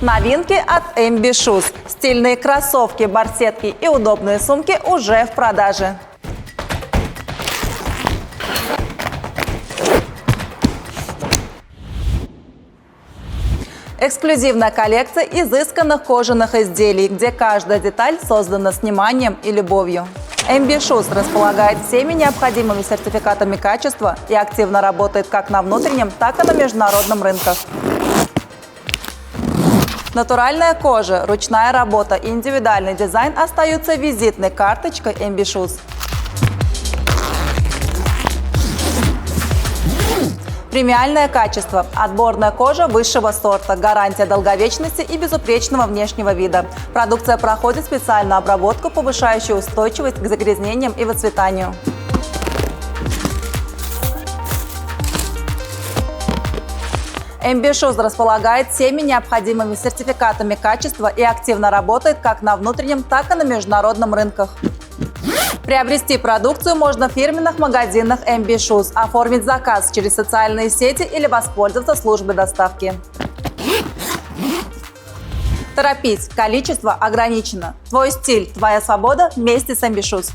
Новинки от MB Shoes. Стильные кроссовки, барсетки и удобные сумки уже в продаже. Эксклюзивная коллекция изысканных кожаных изделий, где каждая деталь создана с вниманием и любовью. MB Shoes располагает всеми необходимыми сертификатами качества и активно работает как на внутреннем, так и на международном рынках. Натуральная кожа, ручная работа и индивидуальный дизайн остаются визитной карточкой MB Shoes. Премиальное качество, отборная кожа высшего сорта, гарантия долговечности и безупречного внешнего вида. Продукция проходит специальную обработку, повышающую устойчивость к загрязнениям и выцветанию. MB Shoes располагает всеми необходимыми сертификатами качества и активно работает как на внутреннем, так и на международном рынках. Приобрести продукцию можно в фирменных магазинах MB Shoes, оформить заказ через социальные сети или воспользоваться службой доставки. Торопись, количество ограничено. Твой стиль, твоя свобода вместе с MB Shoes.